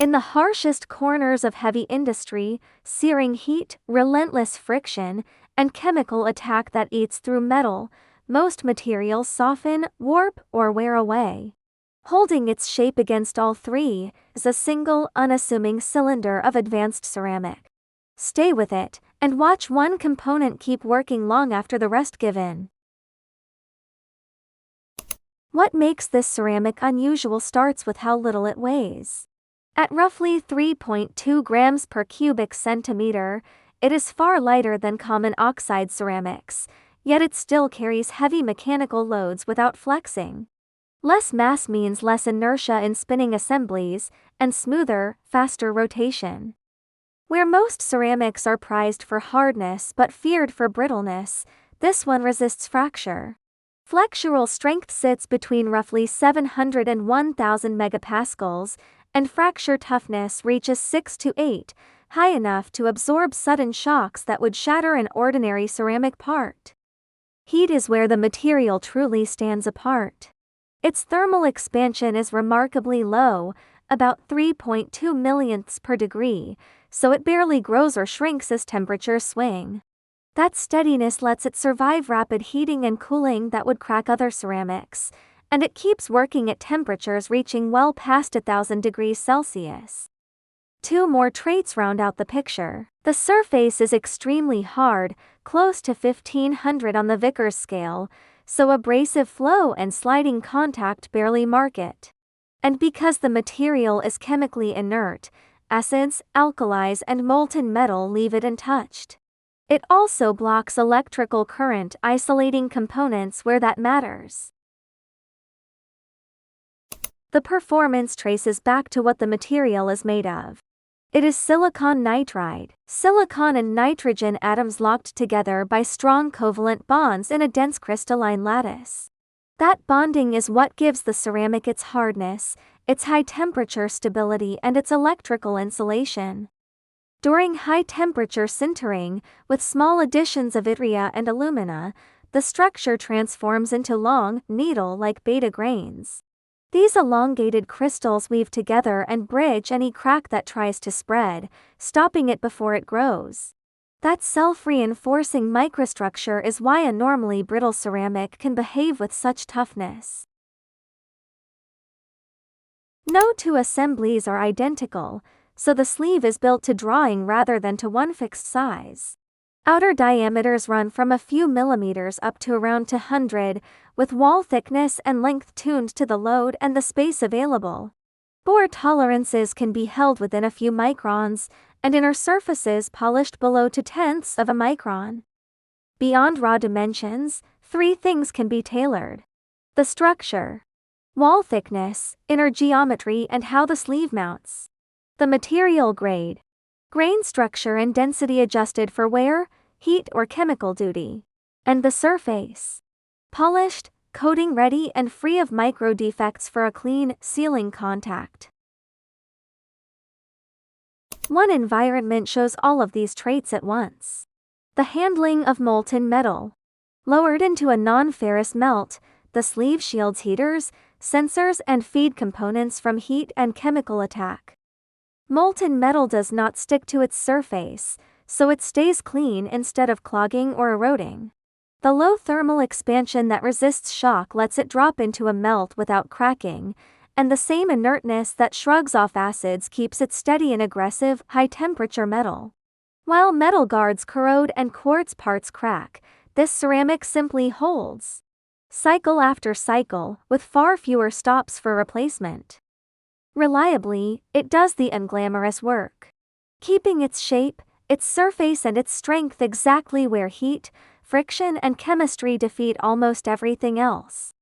In the harshest corners of heavy industry, searing heat, relentless friction, and chemical attack that eats through metal, most materials soften, warp, or wear away. Holding its shape against all three is a single, unassuming cylinder of advanced ceramic. Stay with it, and watch one component keep working long after the rest give in. What makes this ceramic unusual starts with how little it weighs. At roughly 3.2 grams per cubic centimeter, it is far lighter than common oxide ceramics, yet it still carries heavy mechanical loads without flexing. Less mass means less inertia in spinning assemblies, and smoother, faster rotation. Where most ceramics are prized for hardness but feared for brittleness, this one resists fracture. Flexural strength sits between roughly 700 and 1000 megapascals, and fracture toughness reaches 6 to 8, high enough to absorb sudden shocks that would shatter an ordinary ceramic part. Heat is where the material truly stands apart. Its thermal expansion is remarkably low, about 3.2 millionths per degree, so it barely grows or shrinks as temperatures swing. That steadiness lets it survive rapid heating and cooling that would crack other ceramics, and it keeps working at temperatures reaching well past 1000 degrees Celsius. Two more traits round out the picture. The surface is extremely hard, close to 1500 on the Vickers scale, so abrasive flow and sliding contact barely mark it. And because the material is chemically inert, acids, alkalis, and molten metal leave it untouched. It also blocks electrical current, isolating components where that matters. The performance traces back to what the material is made of. It is silicon nitride. Silicon and nitrogen atoms locked together by strong covalent bonds in a dense crystalline lattice. That bonding is what gives the ceramic its hardness, its high temperature stability, and its electrical insulation. During high-temperature sintering, with small additions of yttria and alumina, the structure transforms into long, needle-like beta grains. These elongated crystals weave together and bridge any crack that tries to spread, stopping it before it grows. That self-reinforcing microstructure is why a normally brittle ceramic can behave with such toughness. No two assemblies are identical, so the sleeve is built to drawing rather than to one fixed size. Outer diameters run from a few millimeters up to around 200, with wall thickness and length tuned to the load and the space available. Bore tolerances can be held within a few microns, and inner surfaces polished below 0.2 of a micron. Beyond raw dimensions, three things can be tailored: the structure, wall thickness, inner geometry, and how the sleeve mounts. The material grade, grain structure and density adjusted for wear, heat, or chemical duty. And the surface, polished, coating ready, and free of micro defects for a clean, sealing contact. One environment shows all of these traits at once. The handling of molten metal. Lowered into a non-ferrous melt, the sleeve shields heaters, sensors, and feed components from heat and chemical attack. Molten metal does not stick to its surface, so it stays clean instead of clogging or eroding. The low thermal expansion that resists shock lets it drop into a melt without cracking, and the same inertness that shrugs off acids keeps it steady in aggressive, high-temperature metal. While metal guards corrode and quartz parts crack, this ceramic simply holds. Cycle after cycle, with far fewer stops for replacement. Reliably, it does the unglamorous work, keeping its shape, its surface, and its strength exactly where heat, friction, and chemistry defeat almost everything else.